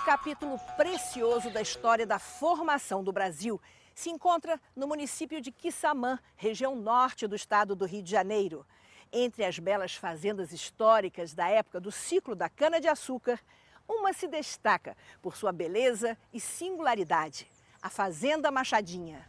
capítulo precioso da história da formação do Brasil se encontra no município de Quissamã, região norte do estado do Rio de Janeiro. Entre as belas fazendas históricas da época do ciclo da cana-de-açúcar, uma se destaca por sua beleza e singularidade: a Fazenda Machadinha.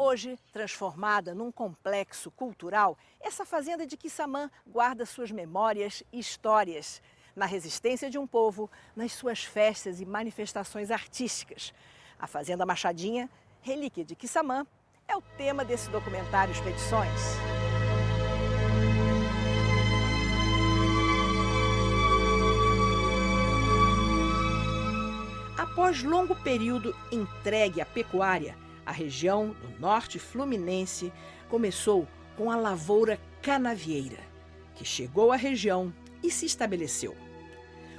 Hoje, transformada num complexo cultural, essa fazenda de Quissamã guarda suas memórias e histórias. Na resistência de um povo, nas suas festas e manifestações artísticas. A Fazenda Machadinha, relíquia de Quissamã, é o tema desse documentário Expedições. Após longo período entregue à pecuária, a região do norte fluminense começou com a lavoura canavieira, que chegou à região e se estabeleceu.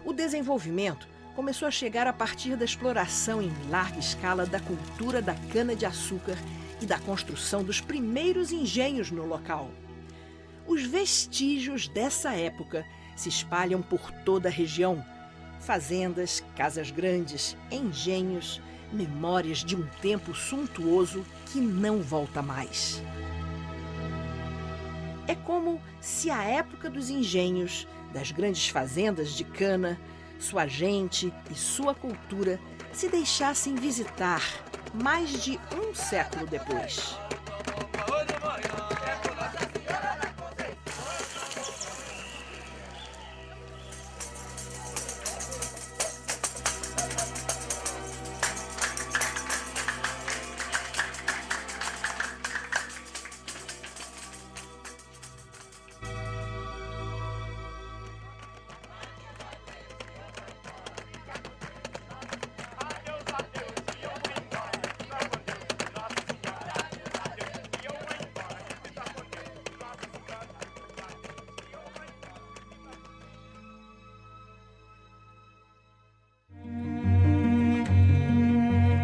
O desenvolvimento começou a chegar a partir da exploração em larga escala da cultura da cana-de-açúcar e da construção dos primeiros engenhos no local. Os vestígios dessa época se espalham por toda a região. Fazendas, casas grandes, engenhos, memórias de um tempo suntuoso que não volta mais. É como se a época dos engenhos, das grandes fazendas de cana, sua gente e sua cultura se deixassem visitar mais de um século depois.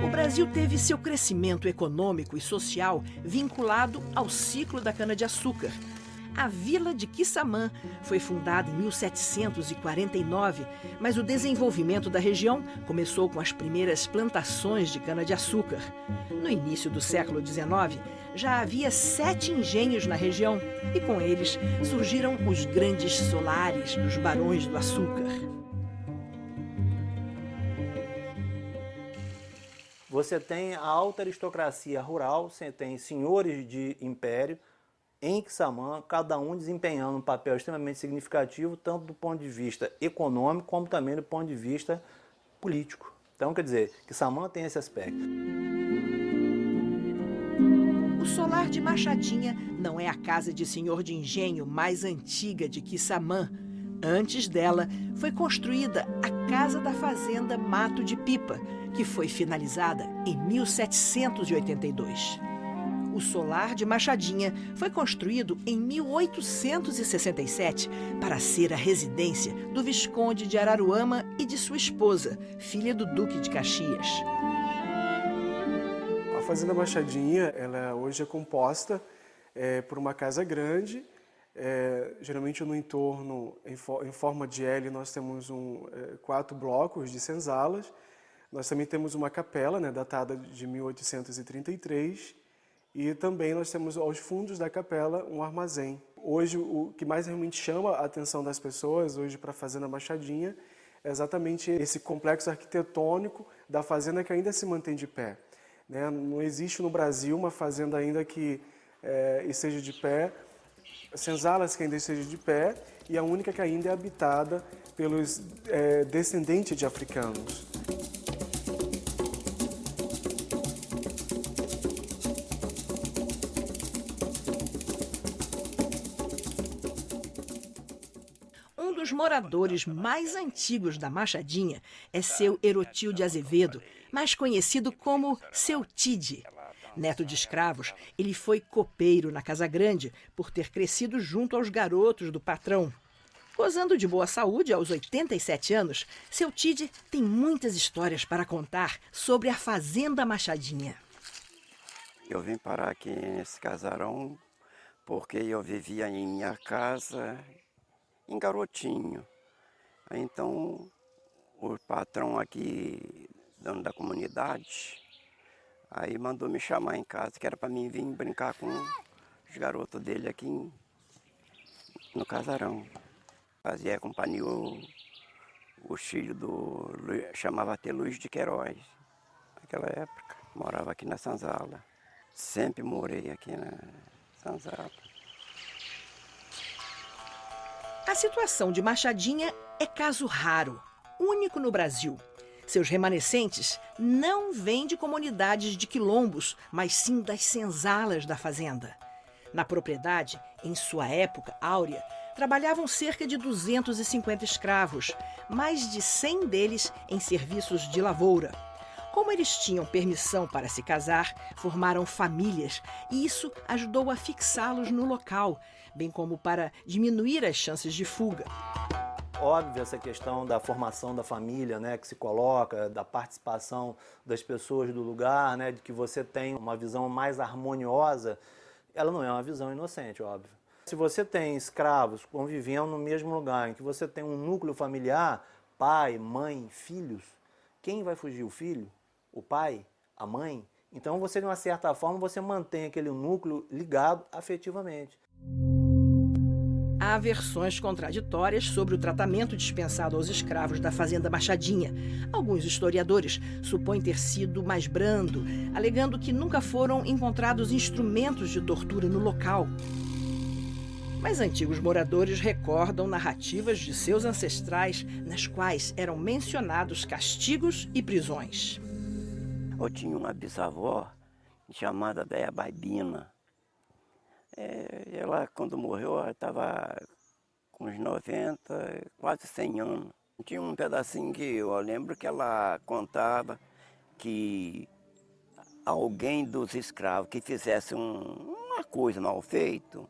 O Brasil teve seu crescimento econômico e social vinculado ao ciclo da cana-de-açúcar. A vila de Quissamã foi fundada em 1749, mas o desenvolvimento da região começou com as primeiras plantações de cana-de-açúcar. No início do século XIX, já havia 7 engenhos na região e com eles surgiram os grandes solares dos barões do açúcar. Você tem a alta aristocracia rural, você tem senhores de império em Quissamã, cada um desempenhando um papel extremamente significativo, tanto do ponto de vista econômico, como também do ponto de vista político. Então, quer dizer, Quissamã tem esse aspecto. O solar de Machadinha não é a casa de senhor de engenho mais antiga de Quissamã. Antes dela, foi construída a Casa da Fazenda Mato de Pipa, que foi finalizada em 1782. O solar de Machadinha foi construído em 1867 para ser a residência do Visconde de Araruama e de sua esposa, filha do Duque de Caxias. A Fazenda Machadinha, ela hoje é composta por uma casa grande. Geralmente no entorno, em forma de L, nós temos 4 blocos de senzalas. Nós também temos uma capela, datada de 1833, e também nós temos aos fundos da capela um armazém. Hoje, o que mais realmente chama a atenção das pessoas hoje para a Fazenda Machadinha é exatamente esse complexo arquitetônico da fazenda que ainda se mantém de pé. Não existe no Brasil uma fazenda ainda que esteja de pé, senzalas que ainda estejam de pé, e a única que ainda é habitada pelos descendentes de africanos. Um dos moradores mais antigos da Machadinha é seu Herotil de Azevedo, mais conhecido como seu Tide. Neto de escravos, ele foi copeiro na Casa Grande por ter crescido junto aos garotos do patrão. Gozando de boa saúde aos 87 anos, seu Tide tem muitas histórias para contar sobre a Fazenda Machadinha. Eu vim parar aqui nesse casarão porque eu vivia em minha casa em Garotinho. Aí, então, o patrão aqui, dono da comunidade, aí mandou me chamar em casa, que era para mim vir brincar com os garotos dele aqui no casarão. Fazia companhia o filho chamava até Luiz de Queiroz. Naquela época, morava aqui na Senzala. Sempre morei aqui na Senzala. A situação de Machadinha é caso raro, único no Brasil. Seus remanescentes não vêm de comunidades de quilombos, mas sim das senzalas da fazenda. Na propriedade, em sua época áurea, trabalhavam cerca de 250 escravos, mais de 100 deles em serviços de lavoura. Como eles tinham permissão para se casar, formaram famílias e isso ajudou a fixá-los no local, bem como para diminuir as chances de fuga. Óbvio essa questão da formação da família, né, que se coloca, da participação das pessoas do lugar, né, de que você tem uma visão mais harmoniosa, ela não é uma visão inocente, óbvio. Se você tem escravos convivendo no mesmo lugar, em que você tem um núcleo familiar, pai, mãe, filhos, quem vai fugir? O filho? O pai? A mãe? Então você, de uma certa forma, você mantém aquele núcleo ligado afetivamente. Há versões contraditórias sobre o tratamento dispensado aos escravos da fazenda Machadinha. Alguns historiadores supõem ter sido mais brando, alegando que nunca foram encontrados instrumentos de tortura no local. Mas antigos moradores recordam narrativas de seus ancestrais, nas quais eram mencionados castigos e prisões. Eu tinha uma bisavó chamada Déia Baibina. Ela, quando morreu, ela estava com uns 90, quase 100 anos. Tinha um pedacinho que eu lembro que ela contava que alguém dos escravos que fizesse uma coisa mal feita,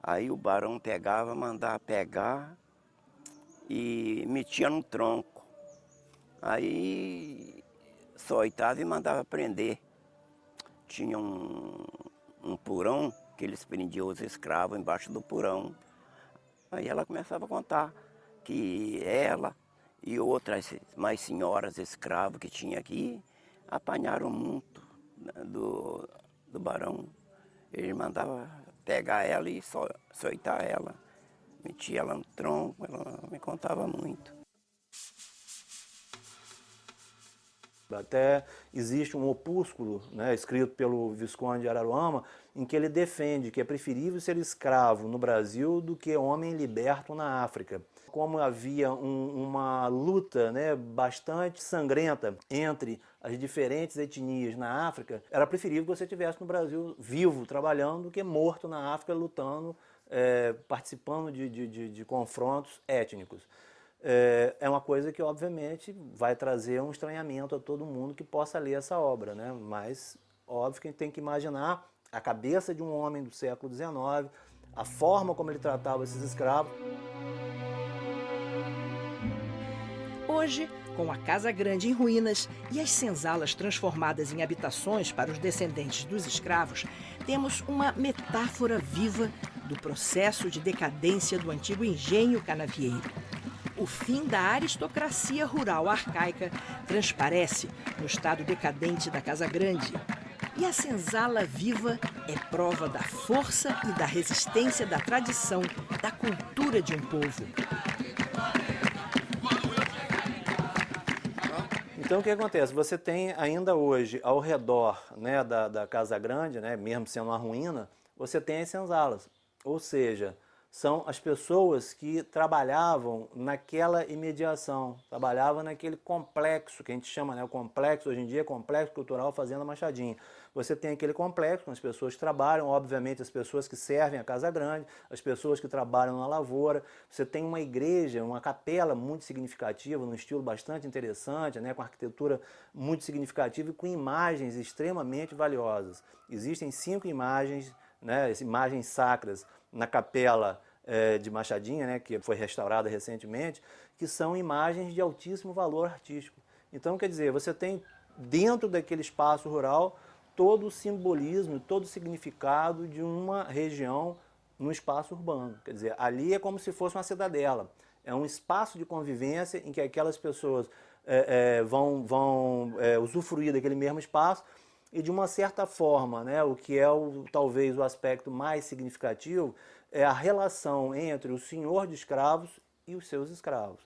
aí o barão pegava, mandava pegar e metia no tronco. Aí açoitava e mandava prender. Tinha um porão que eles prendiam os escravos embaixo do porão. Aí ela começava a contar que ela e outras mais senhoras escravas que tinha aqui apanharam muito, né, do barão. Ele mandava pegar ela e açoitar ela. Metia ela no tronco, ela me contava muito. Até existe um opúsculo, né, escrito pelo Visconde de Araruama, em que ele defende que é preferível ser escravo no Brasil do que homem liberto na África. Como havia uma luta, né, bastante sangrenta entre as diferentes etnias na África, era preferível que você estivesse no Brasil vivo, trabalhando, do que morto na África, lutando, participando de confrontos étnicos. É uma coisa que, obviamente, vai trazer um estranhamento a todo mundo que possa ler essa obra, né? Mas, óbvio que a gente tem que imaginar a cabeça de um homem do século XIX, a forma como ele tratava esses escravos. Hoje, com a Casa Grande em ruínas e as senzalas transformadas em habitações para os descendentes dos escravos, temos uma metáfora viva do processo de decadência do antigo engenho canavieiro. O fim da aristocracia rural arcaica transparece no estado decadente da Casa Grande. E a senzala viva é prova da força e da resistência da tradição, da cultura de um povo. Então o que acontece? Você tem ainda hoje, ao redor, né, da Casa Grande, né, mesmo sendo uma ruína, você tem as senzalas. Ou seja, são as pessoas que trabalhavam naquela imediação, trabalhavam naquele complexo, que a gente chama, né, o complexo, hoje em dia, Complexo Cultural Fazenda Machadinha. Você tem aquele complexo com as pessoas que trabalham, obviamente as pessoas que servem a Casa Grande, as pessoas que trabalham na lavoura. Você tem uma igreja, uma capela muito significativa, num estilo bastante interessante, né, com arquitetura muito significativa e com imagens extremamente valiosas. Existem 5 imagens, né, imagens sacras na capela de Machadinha, né, que foi restaurada recentemente, que são imagens de altíssimo valor artístico. Então, quer dizer, você tem dentro daquele espaço rural todo o simbolismo, todo o significado de uma região no espaço urbano. Quer dizer, ali é como se fosse uma cidadela. É um espaço de convivência em que aquelas pessoas vão usufruir daquele mesmo espaço e, de uma certa forma, né, o que é talvez o aspecto mais significativo é a relação entre o senhor de escravos e os seus escravos.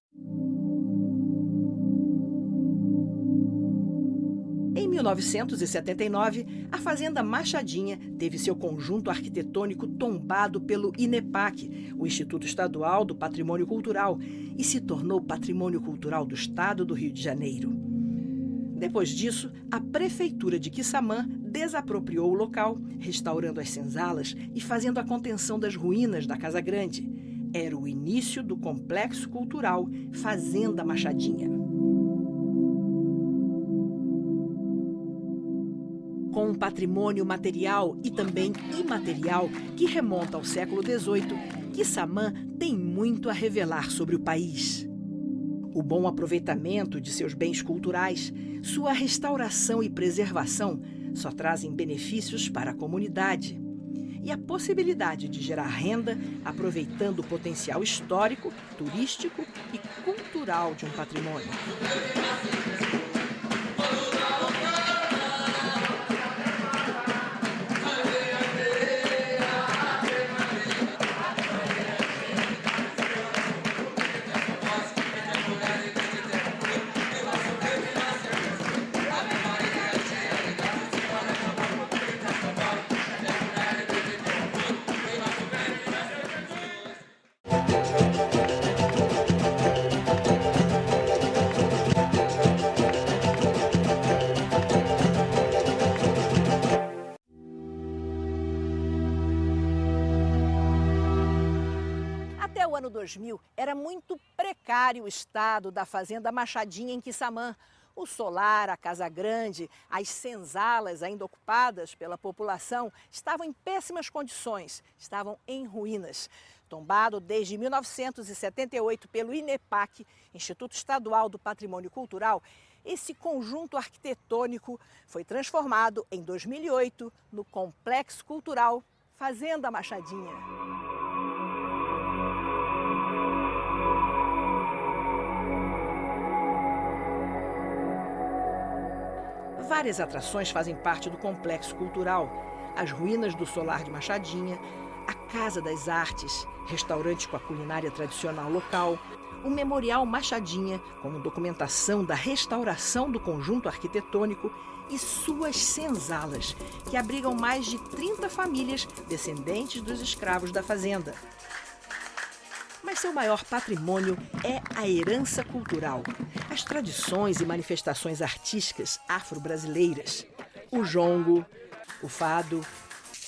Em 1979, a Fazenda Machadinha teve seu conjunto arquitetônico tombado pelo INEPAC, o Instituto Estadual do Patrimônio Cultural, e se tornou Patrimônio Cultural do Estado do Rio de Janeiro. Depois disso, a Prefeitura de Quissamã desapropriou o local, restaurando as senzalas e fazendo a contenção das ruínas da Casa Grande. Era o início do complexo cultural Fazenda Machadinha. Com um patrimônio material e também imaterial que remonta ao século XVIII, Quissamã tem muito a revelar sobre o país. O bom aproveitamento de seus bens culturais, sua restauração e preservação só trazem benefícios para a comunidade. E a possibilidade de gerar renda aproveitando o potencial histórico, turístico e cultural de um patrimônio. Até o ano 2000, era muito precário o estado da Fazenda Machadinha em Quissamã. O solar, a Casa Grande, as senzalas ainda ocupadas pela população estavam em péssimas condições, estavam em ruínas. Tombado desde 1978 pelo INEPAC, Instituto Estadual do Patrimônio Cultural, esse conjunto arquitetônico foi transformado em 2008 no Complexo Cultural Fazenda Machadinha. Várias atrações fazem parte do complexo cultural. As ruínas do solar de Machadinha, a Casa das Artes, restaurante com a culinária tradicional local, o Memorial Machadinha, como documentação da restauração do conjunto arquitetônico, e suas senzalas, que abrigam mais de 30 famílias descendentes dos escravos da fazenda. Mas seu maior patrimônio é a herança cultural, as tradições e manifestações artísticas afro-brasileiras, o jongo, o fado,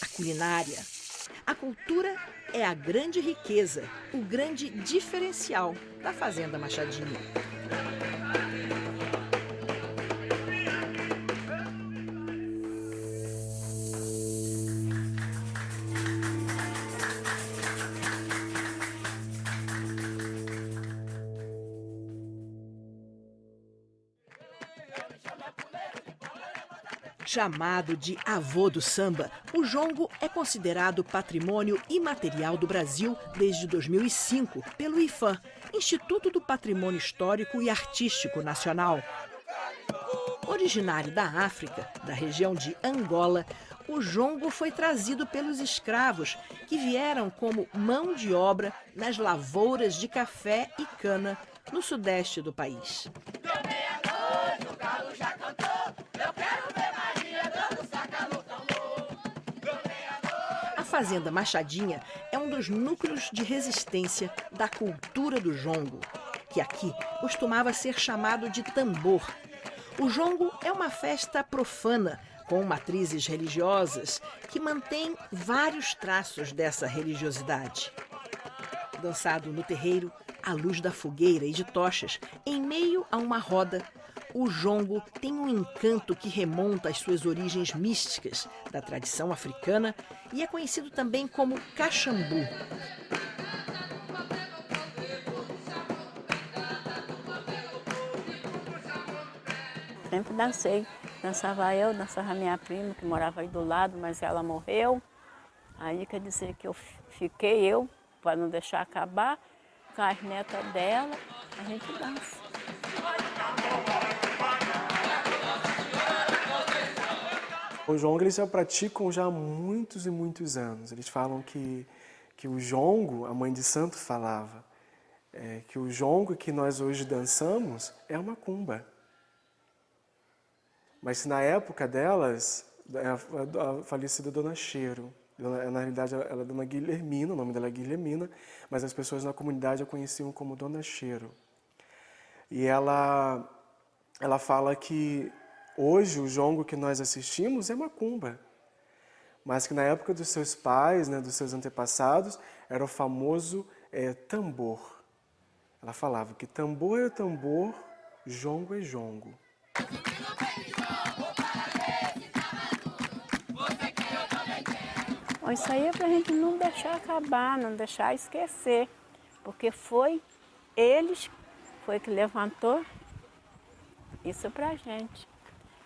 a culinária. A cultura é a grande riqueza, o grande diferencial da Fazenda Machadinha. Chamado de avô do samba, o jongo é considerado patrimônio imaterial do Brasil desde 2005 pelo IPHAN, Instituto do Patrimônio Histórico e Artístico Nacional. Originário da África, da região de Angola, o jongo foi trazido pelos escravos que vieram como mão de obra nas lavouras de café e cana no sudeste do país. A Fazenda Machadinha é um dos núcleos de resistência da cultura do jongo, que aqui costumava ser chamado de tambor. O jongo é uma festa profana, com matrizes religiosas, que mantém vários traços dessa religiosidade. Dançado no terreiro, à luz da fogueira e de tochas, em meio a uma roda, o jongo tem um encanto que remonta às suas origens místicas da tradição africana e é conhecido também como caxambu. Sempre dancei. Dançava minha prima, que morava aí do lado, mas ela morreu. Aí quer dizer que eu Fiquei eu, para não deixar acabar, com as netas dela, a gente dança. O jongo eles já praticam já há muitos e muitos anos. Eles falam que o jongo, a mãe de santo falava, que o jongo que nós hoje dançamos é a macumba. Mas na época delas, a falecida Dona Cheiro, na realidade ela é Dona Guilhermina, o nome dela é Guilhermina, mas as pessoas na comunidade a conheciam como Dona Cheiro. E ela fala que hoje o jongo que nós assistimos é macumba, mas que na época dos seus pais, né, dos seus antepassados, era o famoso tambor. Ela falava que tambor é tambor, jongo é jongo. Bom, isso aí é para a gente não deixar acabar, não deixar esquecer, porque foi eles que levantou isso para a gente.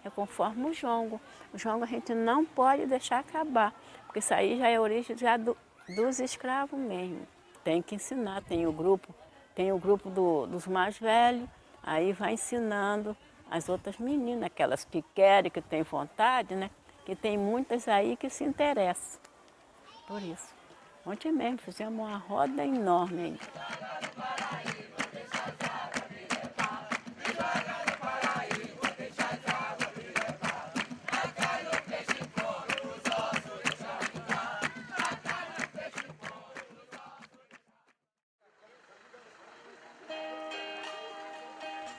É conforme o jongo. O jongo a gente não pode deixar acabar, porque isso aí já é a origem já dos escravos mesmo. Tem que ensinar, tem o grupo dos mais velhos, aí vai ensinando as outras meninas, aquelas que querem, que têm vontade, né? Que tem muitas aí que se interessam. Por isso. Ontem mesmo fizemos uma roda enorme aí.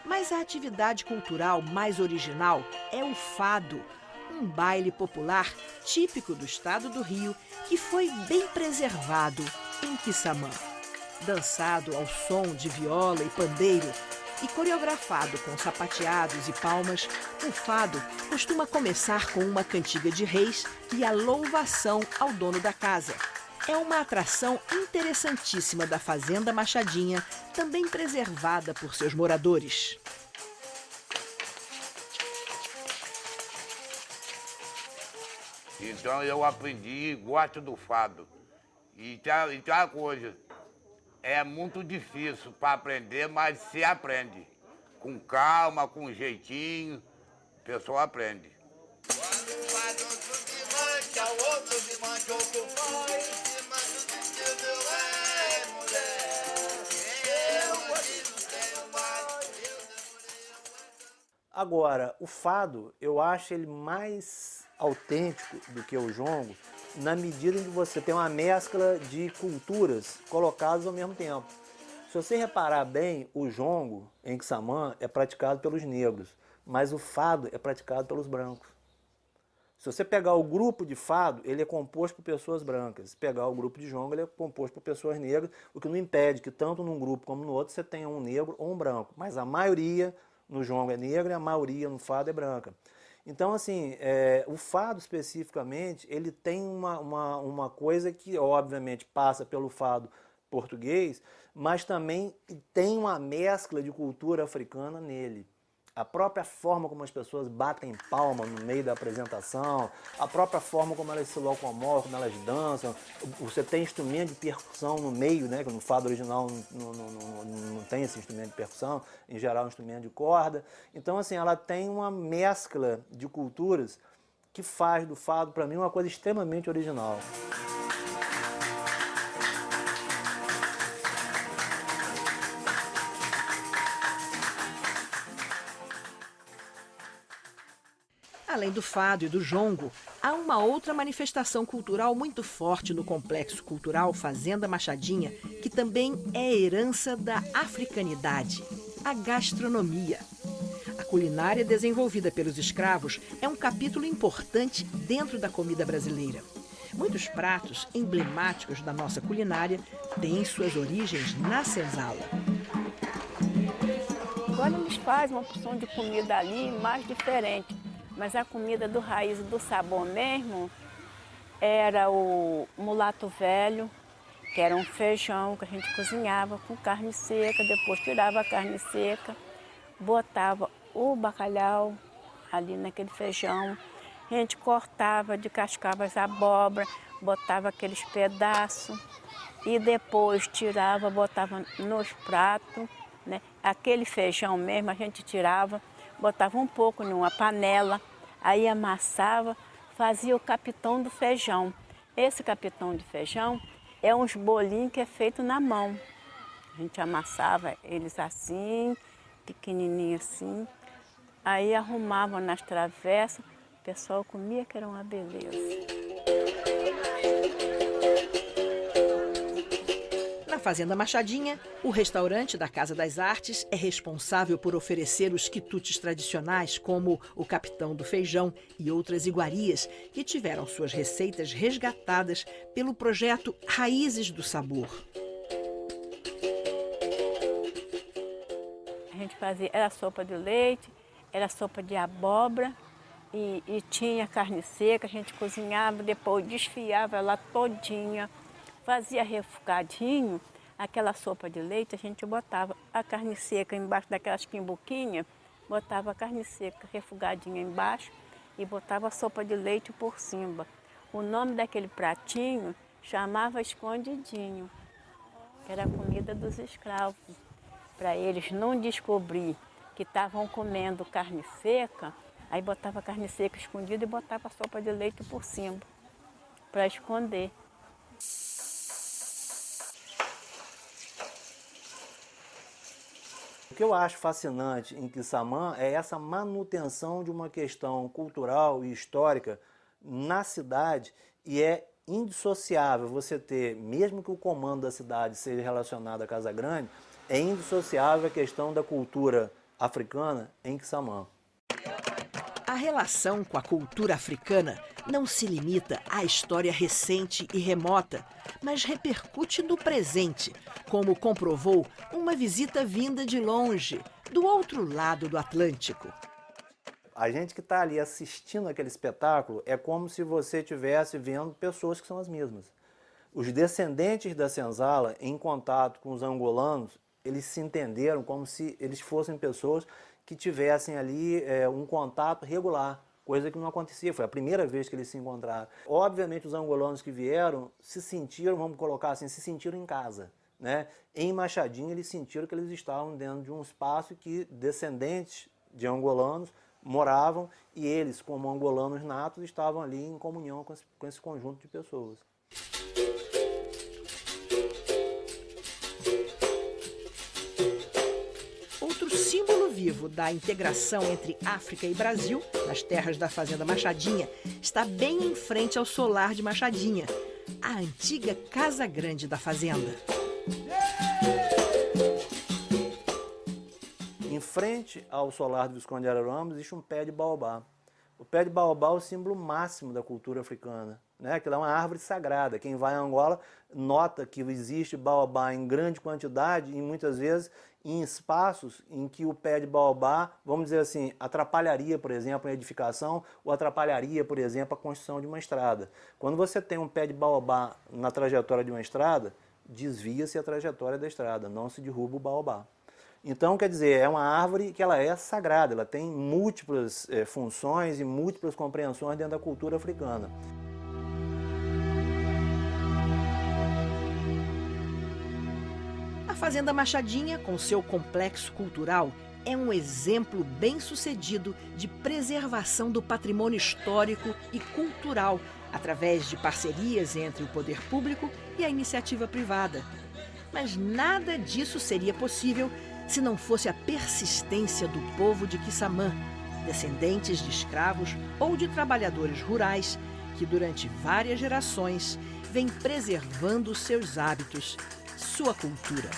Mas a atividade cultural mais original é o fado, um baile popular típico do estado do Rio que foi bem preservado em Quissamã. Dançado ao som de viola e pandeiro e coreografado com sapateados e palmas, o fado costuma começar com uma cantiga de reis e a louvação ao dono da casa. É uma atração interessantíssima da Fazenda Machadinha, também preservada por seus moradores. Então eu aprendi, gosto do fado. E tem uma coisa, é muito difícil para aprender, mas se aprende. Com calma, com jeitinho, a pessoa aprende. Agora, o fado, eu acho ele mais autêntico do que o jongo, na medida em que você tem uma mescla de culturas colocadas ao mesmo tempo. Se você reparar bem, o jongo em Quissamã é praticado pelos negros, mas o fado é praticado pelos brancos. Se você pegar o grupo de fado, ele é composto por pessoas brancas. Se pegar o grupo de jongo, ele é composto por pessoas negras, o que não impede que tanto num grupo como no outro você tenha um negro ou um branco. Mas a maioria no jongo é negra e a maioria no fado é branca. Então, assim, o fado especificamente, ele tem uma coisa que, obviamente, passa pelo fado português, mas também tem uma mescla de cultura africana nele. A própria forma como as pessoas batem palma no meio da apresentação, a própria forma como elas se locomovem, como elas dançam. Você tem instrumento de percussão no meio, né? Que no fado original não tem esse instrumento de percussão, em geral é um instrumento de corda. Então, assim, ela tem uma mescla de culturas que faz do fado, para mim, uma coisa extremamente original. Além do fado e do jongo, há uma outra manifestação cultural muito forte no Complexo Cultural Fazenda Machadinha, que também é herança da africanidade, a gastronomia. A culinária desenvolvida pelos escravos é um capítulo importante dentro da comida brasileira. Muitos pratos emblemáticos da nossa culinária têm suas origens na senzala. Agora eles fazem uma porção de comida ali mais diferente. Mas a comida do raiz, do sabor mesmo, era o mulato velho, que era um feijão que a gente cozinhava com carne seca, depois tirava a carne seca, botava o bacalhau ali naquele feijão, a gente cortava, descascava as abóbora, botava aqueles pedaços e depois tirava, botava nos pratos, né? Aquele feijão mesmo a gente tirava, botava um pouco numa panela, aí amassava, fazia o capitão do feijão. Esse capitão de feijão é uns bolinhos que é feito na mão. A gente amassava eles assim, pequenininho assim, aí arrumava nas travessas, o pessoal comia que era uma beleza. Na Fazenda Machadinha, o restaurante da Casa das Artes é responsável por oferecer os quitutes tradicionais, como o capitão do feijão e outras iguarias, que tiveram suas receitas resgatadas pelo projeto Raízes do Sabor. A gente fazia, era sopa de leite, era sopa de abóbora e tinha carne seca, a gente cozinhava, depois desfiava ela todinha, fazia refogadinho, aquela sopa de leite, a gente botava a carne seca embaixo daquelas quimbuquinhas, botava a carne seca refogadinha embaixo e botava a sopa de leite por cima. O nome daquele pratinho chamava escondidinho, que era a comida dos escravos. Para eles não descobrir que estavam comendo carne seca, aí botava a carne seca escondida e botava a sopa de leite por cima, para esconder. O que eu acho fascinante em Quissamã é essa manutenção de uma questão cultural e histórica na cidade, e é indissociável você ter, mesmo que o comando da cidade seja relacionado à Casa Grande, é indissociável a questão da cultura africana em Quissamã. A relação com a cultura africana não se limita à história recente e remota, mas repercute no presente, como comprovou uma visita vinda de longe, do outro lado do Atlântico. A gente que está ali assistindo aquele espetáculo é como se você estivesse vendo pessoas que são as mesmas. Os descendentes da senzala, em contato com os angolanos, eles se entenderam como se eles fossem pessoas que tivessem ali um contato regular, coisa que não acontecia, foi a primeira vez que eles se encontraram. Obviamente os angolanos que vieram se sentiram, vamos colocar assim, se sentiram em casa, né? Em Machadinha eles sentiram que eles estavam dentro de um espaço que descendentes de angolanos moravam e eles, como angolanos natos, estavam ali em comunhão com esse conjunto de pessoas. Outro símbolo vivo da integração entre África e Brasil, nas terras da Fazenda Machadinha, está bem em frente ao solar de Machadinha, a antiga Casa Grande da Fazenda. Em frente ao solar do Visconde de Araruama existe um pé de baobá. O pé de baobá é o símbolo máximo da cultura africana, né? Aquilo é uma árvore sagrada. Quem vai a Angola nota que existe baobá em grande quantidade e muitas vezes em espaços em que o pé de baobá, vamos dizer assim, atrapalharia, por exemplo, a edificação ou atrapalharia, por exemplo, a construção de uma estrada. Quando você tem um pé de baobá na trajetória de uma estrada, desvia-se a trajetória da estrada, não se derruba o baobá. Então, quer dizer, é uma árvore que ela é sagrada, ela tem múltiplas funções e múltiplas compreensões dentro da cultura africana. A Fazenda Machadinha, com seu complexo cultural, é um exemplo bem-sucedido de preservação do patrimônio histórico e cultural através de parcerias entre o poder público e a iniciativa privada. Mas nada disso seria possível se não fosse a persistência do povo de Quissamã, descendentes de escravos ou de trabalhadores rurais que durante várias gerações vêm preservando seus hábitos, sua cultura.